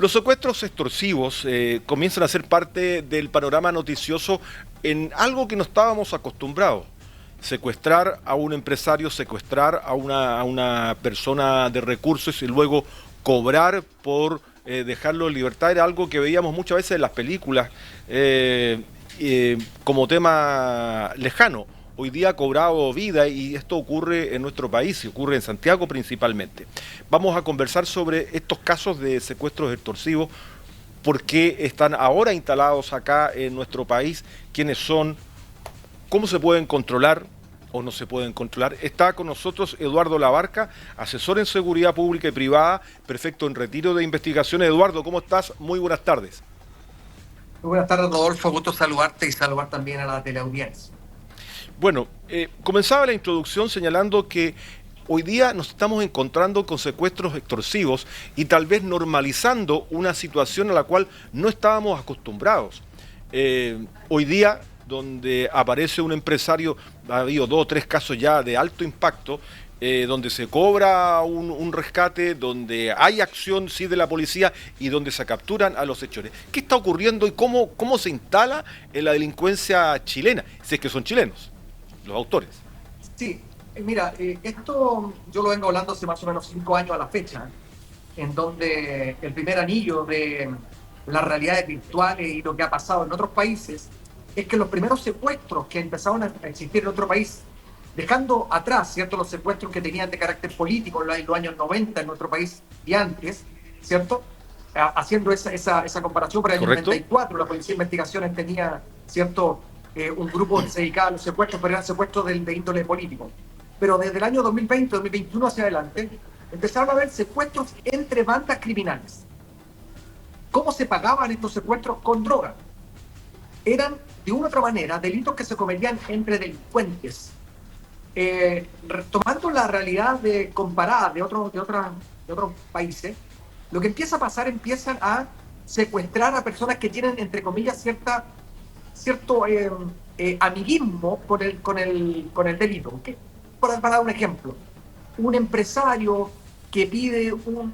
Los secuestros extorsivos comienzan a ser parte del panorama noticioso en algo que no estábamos acostumbrados. Secuestrar a un empresario, secuestrar a una persona de recursos y luego cobrar por dejarlo en libertad era algo que veíamos muchas veces en las películas como tema lejano. Hoy día ha cobrado vida y esto ocurre en nuestro país y ocurre en Santiago principalmente. Vamos a conversar sobre estos casos de secuestros extorsivos, por qué están ahora instalados acá en nuestro país, quiénes son, cómo se pueden controlar o no se pueden controlar. Está con nosotros Eduardo Labarca, asesor en seguridad pública y privada, prefecto en retiro de investigaciones. Eduardo, ¿cómo estás? Muy buenas tardes. Muy buenas tardes, Rodolfo. Gusto saludarte y saludar también a la teleaudiencia. Bueno, comenzaba la introducción señalando que hoy día nos estamos encontrando con secuestros extorsivos y tal vez normalizando una situación a la cual no estábamos acostumbrados. Hoy día, donde aparece un empresario, ha habido 2 o 3 casos ya de alto impacto, donde se cobra un rescate, donde hay acción sí de la policía y donde se capturan a los hechores. ¿Qué está ocurriendo y cómo se instala en la delincuencia chilena? Si es que son chilenos los autores. Sí, mira, esto yo lo vengo hablando hace más o menos 5 años a la fecha, en donde el primer anillo de las realidades virtuales y lo que ha pasado en otros países es que los primeros secuestros que empezaron a existir en otro país, dejando atrás, ¿cierto?, los secuestros que tenían de carácter político en los años 90 en nuestro país y antes, ¿cierto? Haciendo esa comparación, para el año ¿Correcto? 94 la Policía de Investigaciones tenía, ¿cierto?, un grupo que se dedicaba a los secuestros, pero eran secuestros de índole político. Pero desde el año 2020, 2021 hacia adelante, empezaron a haber secuestros entre bandas criminales. ¿Cómo se pagaban estos secuestros? Con droga. Eran, de una u otra manera, delitos que se cometían entre delincuentes. Tomando la realidad comparada de otros países, lo que empieza a pasar, empiezan a secuestrar a personas que tienen, entre comillas, cierto amiguismo con el delito. ¿Okay? Para dar un ejemplo, un empresario que pide un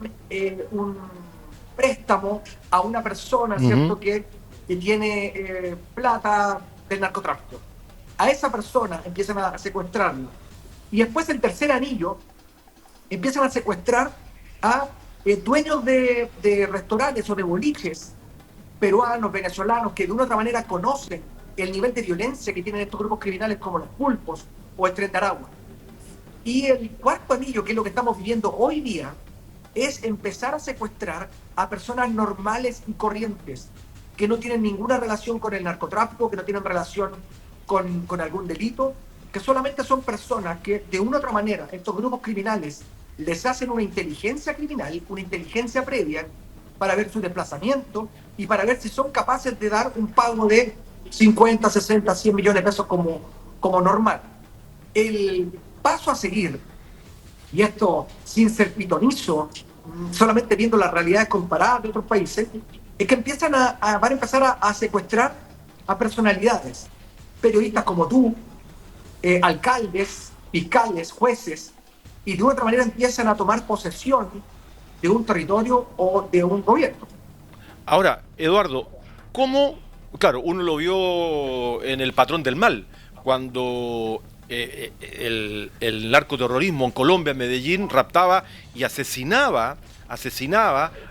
préstamo a una persona, ¿cierto?, que tiene plata del narcotráfico. A esa persona empiezan a secuestrarlo. Y después, el tercer anillo, empiezan a secuestrar a dueños de restaurantes o de boliches peruanos, venezolanos, que de una u otra manera conocen el nivel de violencia que tienen estos grupos criminales como los Pulpos o el Tren de Aragua. Y el cuarto anillo, que es lo que estamos viviendo hoy día, es empezar a secuestrar a personas normales y corrientes, que no tienen ninguna relación con el narcotráfico, que no tienen relación con algún delito, que solamente son personas que de una u otra manera estos grupos criminales les hacen una inteligencia criminal, una inteligencia previa, para ver su desplazamiento y para ver si son capaces de dar un pago de 50, 60, 100 millones de pesos como normal. El paso a seguir, y esto sin ser pitonizo, solamente viendo las realidades comparadas de otros países, es que van a empezar a secuestrar a personalidades, periodistas como tú, alcaldes, fiscales, jueces, y de otra manera empiezan a tomar posesión de un territorio o de un gobierno. Ahora, Eduardo, ¿cómo? Claro, uno lo vio en El Patrón del Mal, cuando el narcoterrorismo en Colombia, en Medellín, raptaba y asesinaba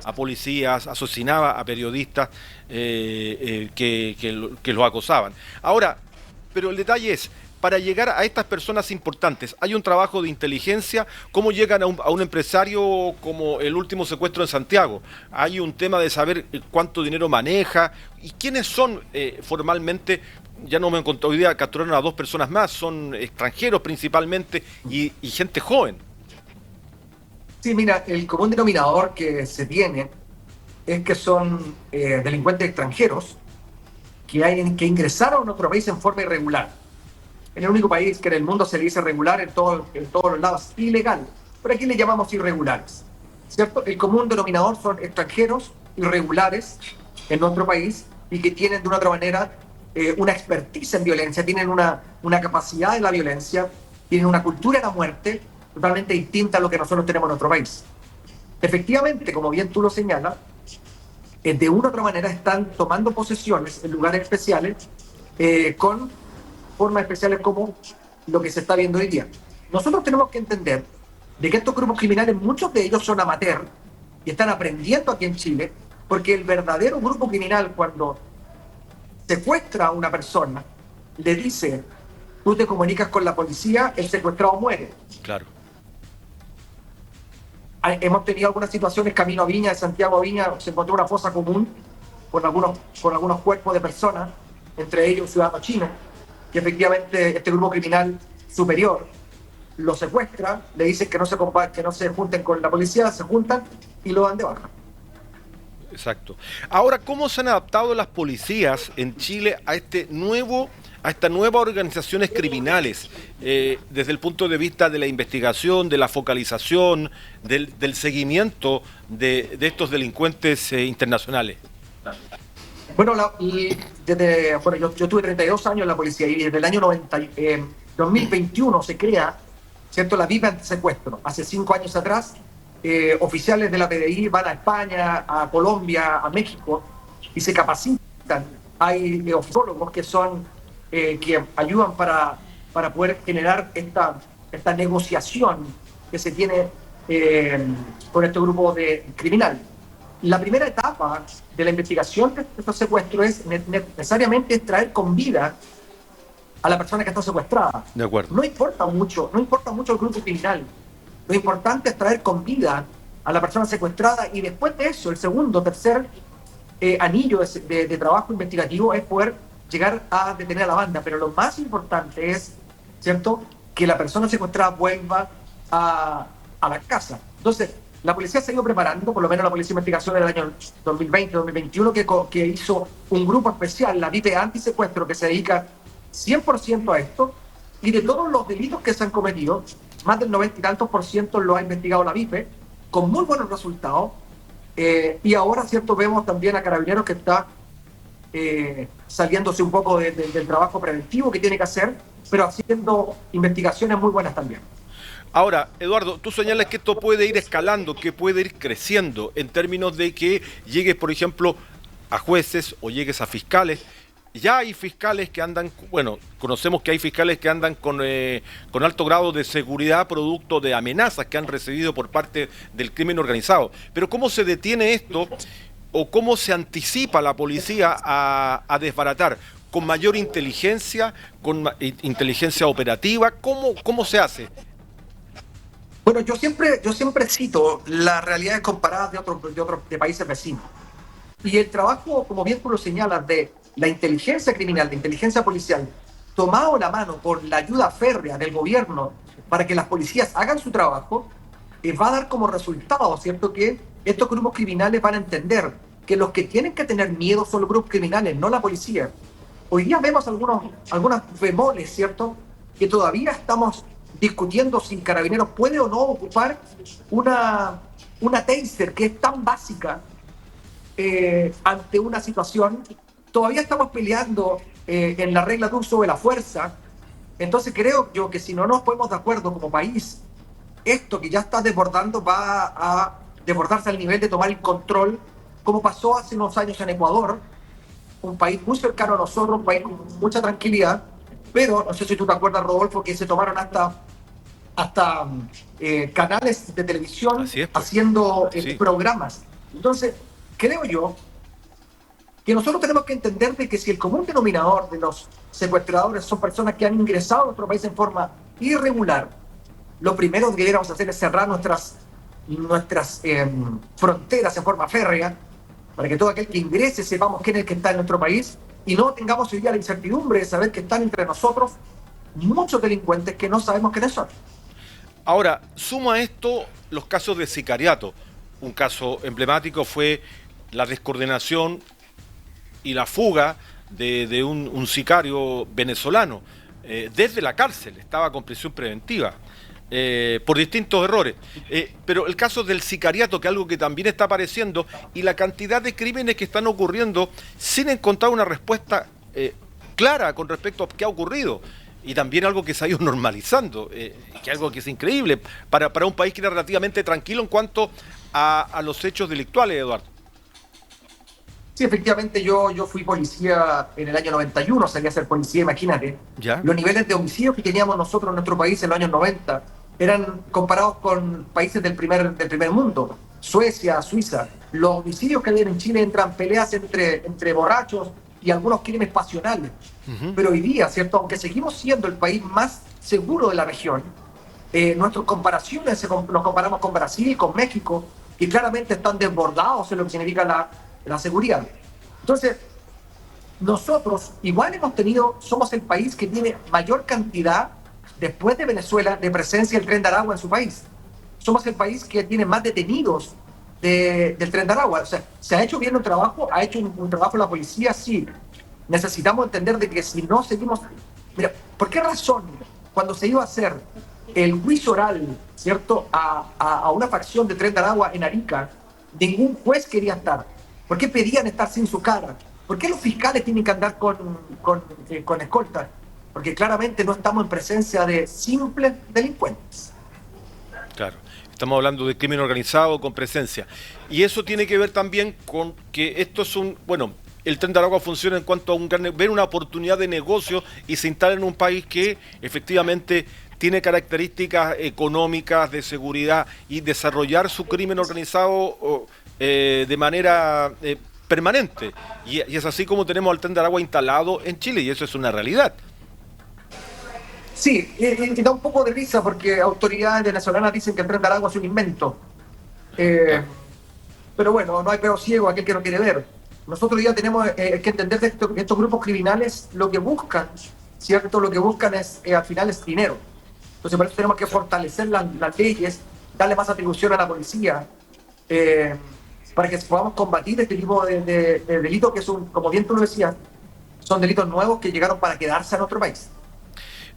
a policías, asesinaba a periodistas que los acosaban. Ahora, pero el detalle es, para llegar a estas personas importantes, ¿hay un trabajo de inteligencia? ¿Cómo llegan a un empresario como el último secuestro en Santiago? ¿Hay un tema de saber cuánto dinero maneja? ¿Y quiénes son formalmente? Ya no me encontré hoy día, capturaron a 2 personas más, son extranjeros principalmente y gente joven. Sí, mira, el común denominador que se tiene es que son delincuentes extranjeros que ingresaron a nuestro país en forma irregular. En el único país que en el mundo se le dice regular, en todos los lados ilegal, pero aquí le llamamos irregulares, ¿cierto? El común denominador son extranjeros irregulares en nuestro país y que tienen de una otra manera una expertise en violencia, tienen una capacidad de la violencia, tienen una cultura de la muerte totalmente distinta a lo que nosotros tenemos en nuestro país. Efectivamente, como bien tú lo señalas, de una u otra manera están tomando posesiones en lugares especiales con formas especiales como lo que se está viendo hoy día. Nosotros tenemos que entender de que estos grupos criminales, muchos de ellos son amateurs y están aprendiendo aquí en Chile, porque el verdadero grupo criminal, cuando secuestra a una persona, le dice: tú te comunicas con la policía, el secuestrado muere. Claro. Hemos tenido algunas situaciones camino a Viña, de Santiago a Viña, se encontró una fosa común con algunos cuerpos de personas, entre ellos un ciudadano chino, que efectivamente este grupo criminal superior lo secuestra, le dicen que no se junten con la policía, se juntan y lo dan de baja. Exacto. Ahora, ¿cómo se han adaptado las policías en Chile a estas nuevas organizaciones criminales, desde el punto de vista de la investigación, de la focalización, del seguimiento de estos delincuentes internacionales? Bueno, yo tuve 32 años en la policía y desde el año 2021 se crea, ¿cierto?, la VIP antisecuestro. Hace 5 años atrás, oficiales de la PDI van a España, a Colombia, a México y se capacitan. Hay oficólogos que son que ayudan para poder generar esta negociación que se tiene con este grupo criminal. La primera etapa de la investigación de estos secuestros es necesariamente traer con vida a la persona que está secuestrada. De acuerdo. No importa mucho el grupo criminal. Lo importante es traer con vida a la persona secuestrada y después de eso, el segundo, tercer anillo de trabajo investigativo es poder llegar a detener a la banda. Pero lo más importante es, ¿cierto?, que la persona secuestrada vuelva a la casa. Entonces, la policía se ha ido preparando, por lo menos la Policía de Investigación del año 2020-2021, que hizo un grupo especial, la VIP Antisecuestro, que se dedica 100% a esto, y de todos los delitos que se han cometido, más del 90 y tantos % lo ha investigado la VIP, con muy buenos resultados, y ahora, ¿cierto?, vemos también a Carabineros que está saliéndose un poco del trabajo preventivo que tiene que hacer, pero haciendo investigaciones muy buenas también. Ahora, Eduardo, tú señalas que esto puede ir escalando, que puede ir creciendo en términos de que llegues, por ejemplo, a jueces o llegues a fiscales. Ya hay fiscales que andan, bueno, conocemos que hay fiscales que andan con alto grado de seguridad producto de amenazas que han recibido por parte del crimen organizado. Pero ¿cómo se detiene esto o cómo se anticipa la policía a desbaratar? ¿Con mayor inteligencia, con inteligencia operativa? ¿Cómo se hace? Bueno, yo siempre cito las realidades comparadas de países vecinos. Y el trabajo, como bien tú lo señalas, de la inteligencia criminal, de inteligencia policial, tomado la mano por la ayuda férrea del gobierno para que las policías hagan su trabajo, va a dar como resultado, ¿cierto?, que estos grupos criminales van a entender que los que tienen que tener miedo son los grupos criminales, no la policía. Hoy día vemos algunas bemoles, ¿cierto?, que todavía estamos discutiendo si Carabineros puede o no ocupar una taser que es tan básica ante una situación. Todavía estamos peleando en la regla de uso de la fuerza. Entonces creo yo que si no nos ponemos de acuerdo como país, esto que ya está desbordando va a desbordarse al nivel de tomar el control, como pasó hace unos años en Ecuador, un país muy cercano a nosotros, un país con mucha tranquilidad, pero no sé si tú te acuerdas, Rodolfo, que se tomaron hasta canales de televisión pues, haciendo sí, programas. Entonces, creo yo que nosotros tenemos que entender de que si el común denominador de los secuestradores son personas que han ingresado a nuestro país en forma irregular, lo primero que deberíamos hacer es cerrar nuestras fronteras en forma férrea, para que todo aquel que ingrese sepamos quién es el que está en nuestro país y no tengamos hoy día la incertidumbre de saber que están entre nosotros muchos delincuentes que no sabemos quiénes son. Ahora, suma a esto los casos de sicariato. Un caso emblemático fue la descoordinación y la fuga de un sicario venezolano desde la cárcel, estaba con prisión preventiva por distintos errores. Pero el caso del sicariato, que es algo que también está apareciendo, y la cantidad de crímenes que están ocurriendo sin encontrar una respuesta clara con respecto a qué ha ocurrido. Y también algo que se ha ido normalizando, que es algo que es increíble para un país que era relativamente tranquilo en cuanto a los hechos delictuales, Eduardo. Sí, efectivamente, yo fui policía en el año 91, salí a ser policía, imagínate. ¿Ya? Los niveles de homicidios que teníamos nosotros en nuestro país en los años 90 eran comparados con países del primer mundo, Suecia, Suiza. Los homicidios que había en Chile entran peleas entre borrachos y algunos crímenes pasionales. Ujú. Pero hoy día, ¿cierto? Aunque seguimos siendo el país más seguro de la región, nuestras comparaciones, nos comparamos con Brasil y con México, y claramente están desbordados en lo que significa la seguridad. Entonces, nosotros igual somos el país que tiene mayor cantidad, después de Venezuela, de presencia del Tren de Aragua en su país. Somos el país que tiene más detenidos del Tren de Aragua. O sea, se ha hecho bien un trabajo, ha hecho un trabajo la policía, sí. Necesitamos entender de que si no seguimos... Mira, ¿por qué razón cuando se iba a hacer el juicio oral, ¿cierto?, a una facción de Tren de Aragua en Arica, ningún juez quería estar? ¿Por qué pedían estar sin su cara? ¿Por qué los fiscales tienen que andar con escolta? Porque claramente no estamos en presencia de simples delincuentes. Claro, estamos hablando de crimen organizado con presencia. Y eso tiene que ver también con que esto es bueno, el Tren de Aragua funciona en cuanto a ver una oportunidad de negocio y se instala en un país que efectivamente tiene características económicas, de seguridad y desarrollar su crimen organizado de manera permanente. Y es así como tenemos al Tren de Aragua instalado en Chile y eso es una realidad. Sí, y da un poco de risa porque autoridades venezolanas dicen que el Tren de Aragua es un invento. Eh, Claro. pero bueno, no hay peor ciego aquel que no quiere ver. Nosotros ya tenemos que entender que estos grupos criminales lo que buscan, ¿cierto? Lo que buscan al final es dinero. Entonces por eso tenemos que fortalecer las leyes, darle más atribución a la policía, eh, para que podamos combatir este tipo de delitos que son, como bien tú lo decías, son delitos nuevos que llegaron para quedarse en nuestro país.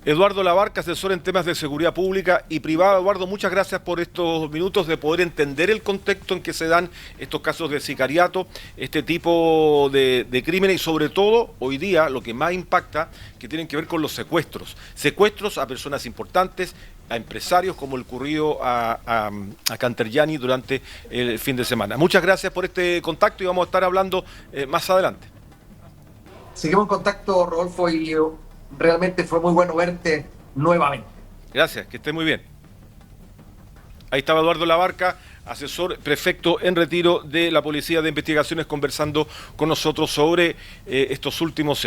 Eduardo Labarca, asesor en temas de seguridad pública y privada. Eduardo, muchas gracias por estos minutos de poder entender el contexto en que se dan estos casos de sicariato, este tipo de crímenes y sobre todo hoy día lo que más impacta que tienen que ver con los secuestros. Secuestros a personas importantes, a empresarios como el ocurrido a Cantergiani durante el fin de semana. Muchas gracias por este contacto y vamos a estar hablando más adelante. Seguimos en contacto, Rodolfo, y realmente fue muy bueno verte nuevamente. Gracias, que esté muy bien. Ahí estaba Eduardo Labarca, asesor prefecto en retiro de la Policía de Investigaciones, conversando con nosotros sobre estos últimos hechos.